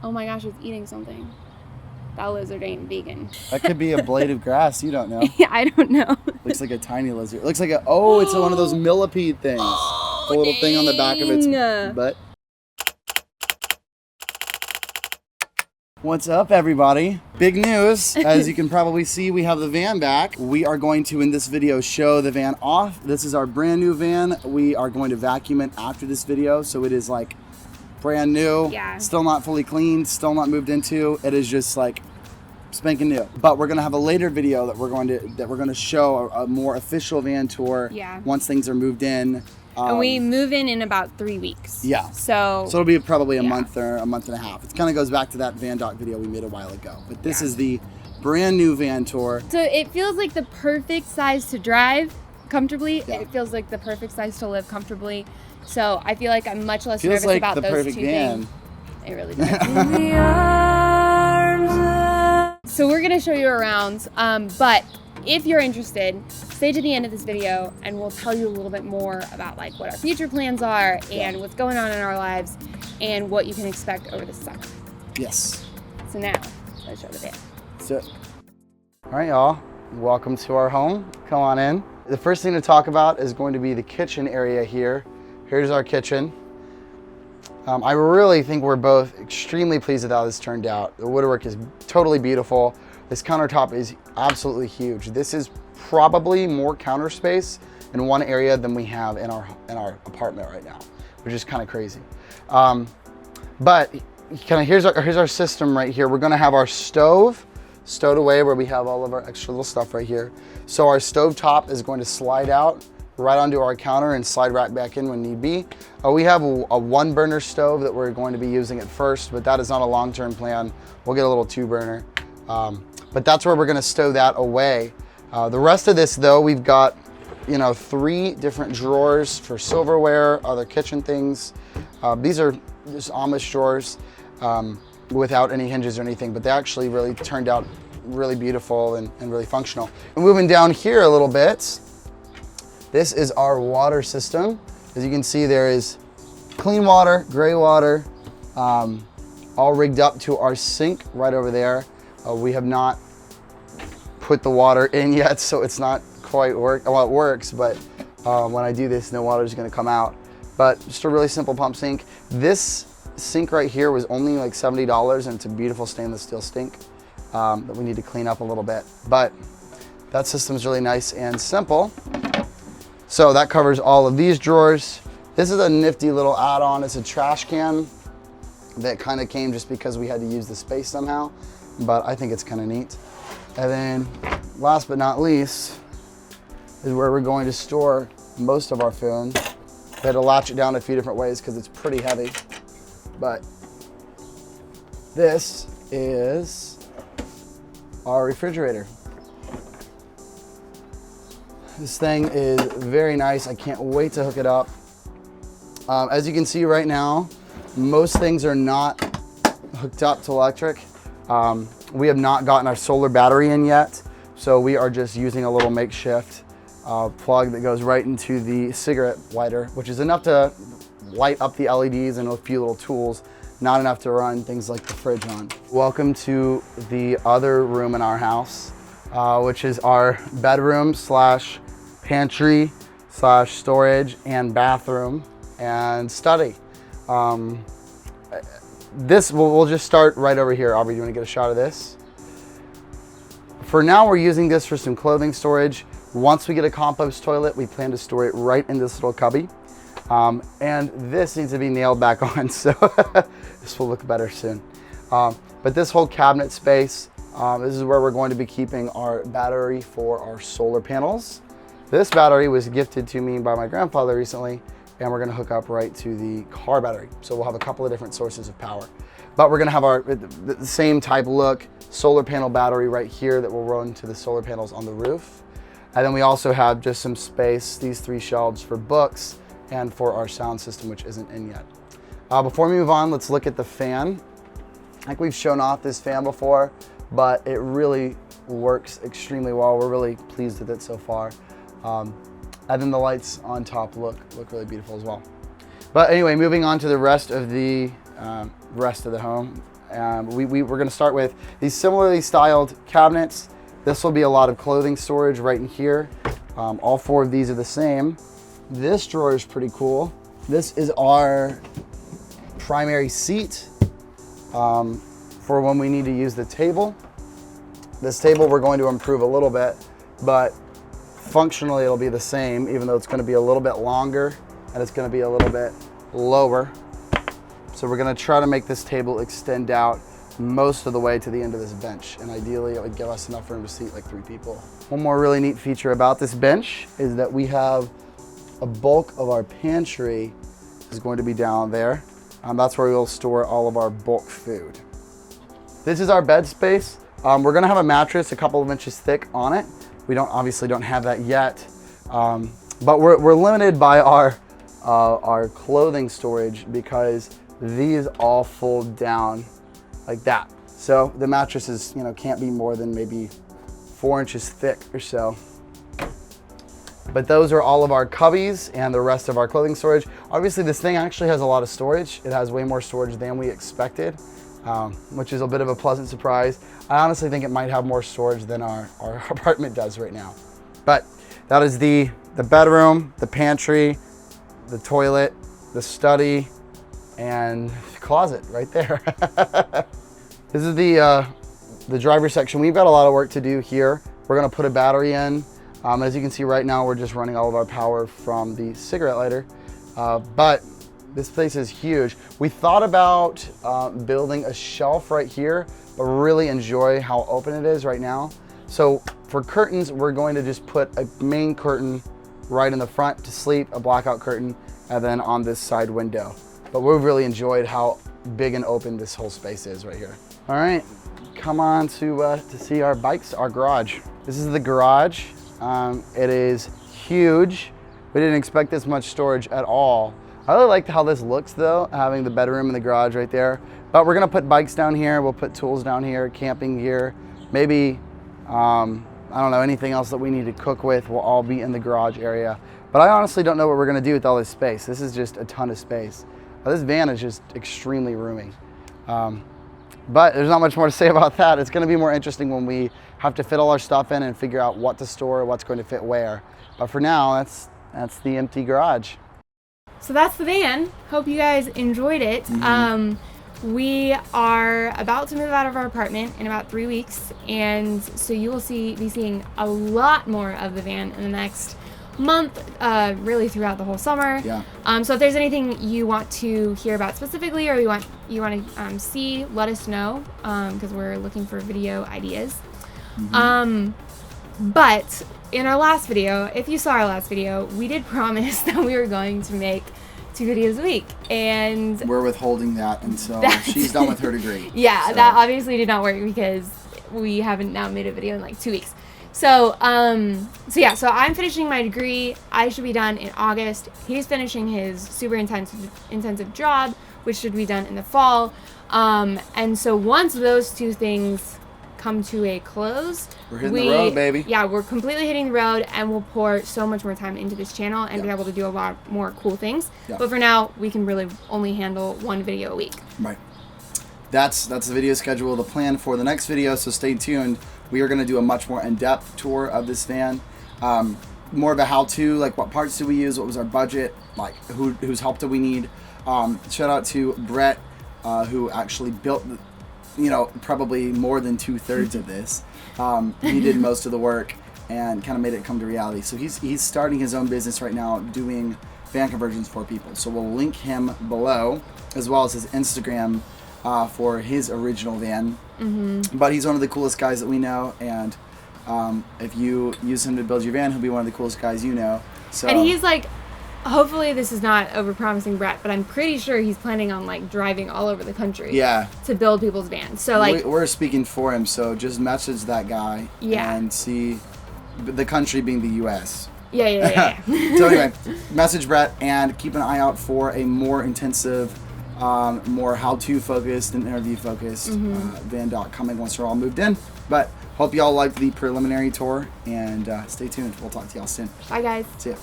Oh my gosh, it's eating something. That lizard ain't vegan. That could be a blade of grass. You don't know. Yeah, I don't know. Looks like a tiny lizard. It looks like a, oh, it's one of those millipede things. Oh, the little thing on the back of its dang. butt. What's up, everybody? Big news. As you can probably see, we have the van back. We are going to, in this video, show the van off. This is our brand new van. We are going to vacuum it after this video, so it is like brand new. Yeah. Still not fully cleaned, still not moved into. It is just like spanking new. But we're gonna have a later video that we're going to show a more official van tour. Yeah. Once things are moved in. And we move in about 3 weeks. Yeah. So it'll be probably a month or a month and a half. It kind of goes back to that Van Doc video we made a while ago. But this is the brand new van tour. So it feels like the perfect size to drive comfortably. Yeah. It feels like the perfect size to live comfortably. So I feel like I'm much less nervous like about the those perfect two van. things. It really does. So we're gonna show you around, but if you're interested, stay to the end of this video and we'll tell you a little bit more about like what our future plans are and what's going on in our lives and what you can expect over the summer. Yes. So now, let's show the van. So, all right, y'all, welcome to our home. Come on in. The first thing to talk about is going to be the kitchen area here. Here's our kitchen. I really think we're both extremely pleased with how this turned out. The woodwork is totally beautiful. This countertop is absolutely huge. This is probably more counter space in one area than we have in our apartment right now, which is kind of crazy. But kind of here's our system right here. We're gonna have our stove stowed away where we have all of our extra little stuff right here. So our stove top is going to slide out right onto our counter and slide right back in when need be. We have a 1-burner stove that we're going to be using at first, but that is not a long-term plan. We'll get a little 2-burner. But that's where we're gonna stow that away. The rest of this though, we've got 3 different drawers for silverware, other kitchen things. These are just Amish drawers without any hinges or anything, but they actually really turned out really beautiful and really functional. And moving down here a little bit, this is our water system. As you can see, there is clean water, gray water, all rigged up to our sink right over there. We have not put the water in yet, so it's not quite well, it works, but when I do this, no water is gonna come out. But just a really simple pump sink. This sink right here was only like $70, and it's a beautiful stainless steel sink that we need to clean up a little bit. But that system is really nice and simple. So that covers all of these drawers. This is a nifty little add-on. It's a trash can that kind of came just because we had to use the space somehow, but I think it's kind of neat. And then last but not least is where we're going to store most of our food. We had to latch it down a few different ways because it's pretty heavy, but this is our refrigerator. This thing is very nice. I can't wait to hook it up. As you can see right now, most things are not hooked up to electric. We have not gotten our solar battery in yet, so we are just using a little makeshift plug that goes right into the cigarette lighter, which is enough to light up the LEDs and a few little tools, not enough to run things like the fridge on. Welcome to the other room in our house, which is our bedroom slash pantry slash storage and bathroom and study. We'll just start right over here. Aubrey, do you want to get a shot of this? For now, we're using this for some clothing storage. Once we get a compost toilet, we plan to store it right in this little cubby. And this needs to be nailed back on, so this will look better soon. But this whole cabinet space, this is where we're going to be keeping our battery for our solar panels. This battery was gifted to me by my grandfather recently, and we're gonna hook up right to the car battery. So we'll have a couple of different sources of power. But we're gonna have the same type look solar panel battery right here that will run to the solar panels on the roof. And then we also have just some space, these 3 shelves for books and for our sound system, which isn't in yet. Before we move on, let's look at the fan. I think we've shown off this fan before, but it really works extremely well. We're really pleased with it so far. And then the lights on top look really beautiful as well. But anyway, moving on to the rest of the home. We're going to start with these similarly styled cabinets. This will be a lot of clothing storage right in here. All 4 of these are the same. This drawer is pretty cool. This is our primary seat for when we need to use the table. This table we're going to improve a little bit, but functionally it'll be the same, even though it's going to be a little bit longer and it's going to be a little bit lower. So we're going to try to make this table extend out most of the way to the end of this bench, and ideally it would give us enough room to seat like 3 people. One more really neat feature about this bench is that we have a bulk of our pantry is going to be down there. That's where we'll store all of our bulk food. This is our bed space. We're gonna have a mattress a couple of inches thick on it. We obviously don't have that yet, but we're limited by our clothing storage because these all fold down like that. So the mattress is, can't be more than maybe 4 inches thick or so. But those are all of our cubbies and the rest of our clothing storage. Obviously this thing actually has a lot of storage. It has way more storage than we expected, which is a bit of a pleasant surprise. I honestly think it might have more storage than our apartment does right now. But that is the bedroom, the pantry, the toilet, the study, and the closet right there. This is the driver's section. We've got a lot of work to do here. We're gonna put a battery in. As you can see right now, we're just running all of our power from the cigarette lighter. But this place is huge. We thought about building a shelf right here, but really enjoy how open it is right now. So for curtains, we're going to just put a main curtain right in the front to sleep, a blackout curtain, and then on this side window. But we've really enjoyed how big and open this whole space is right here. All right, come on to see our bikes, our garage. This is the garage. It is huge. We didn't expect this much storage at all. I really like how this looks though, having the bedroom and the garage right there. But we're gonna put bikes down here, we'll put tools down here, camping gear, maybe, I don't know, anything else that we need to cook with will all be in the garage area. But I honestly don't know what we're gonna do with all this space. This is just a ton of space. This van is just extremely roomy. But there's not much more to say about that. It's gonna be more interesting when we have to fit all our stuff in and figure out what to store, what's going to fit where. But for now, that's the empty garage. So that's the van. Hope you guys enjoyed it. We are about to move out of our apartment in about 3 weeks, and so you will be seeing a lot more of the van in the next month, really throughout the whole summer. Yeah. So if there's anything you want to hear about specifically, or you want to see, let us know, because we're looking for video ideas. But in our last video, if you saw our last video, we did promise that we were going to make 2 videos a week, and we're withholding that until she's done with her degree. Yeah, so. That obviously did not work because we haven't now made a video in like 2 weeks. So so I'm finishing my degree. I should be done in August. He's finishing his super intensive job, which should be done in the fall. And so once those 2 things come to a close, we're hitting the road, baby. Yeah, we're completely hitting the road, and we'll pour so much more time into this channel and be able to do a lot more cool things. But for now, we can really only handle 1 video a week. Right. That's the video schedule, the plan for the next video, so stay tuned. We are going to do a much more in-depth tour of this van. More of a how-to, like what parts do we use, what was our budget, like whose help do we need. Shout out to Brett, who actually built probably more than 2/3 of this. He did most of the work and kind of made it come to reality. So he's starting his own business right now doing van conversions for people. So we'll link him below, as well as his Instagram for his original van. But he's one of the coolest guys that we know, and if you use him to build your van, he'll be one of the coolest guys you know. So, and he's like, hopefully this is not overpromising Brett, but I'm pretty sure he's planning on like driving all over the country to build people's vans. So like we're speaking for him, so just message that guy and see, the country being the US. Yeah. So anyway, message Brett and keep an eye out for a more intensive, more how-to focused and interview focused van doc coming once we're all moved in. But hope y'all liked the preliminary tour, and stay tuned. We'll talk to y'all soon. Bye guys. See ya.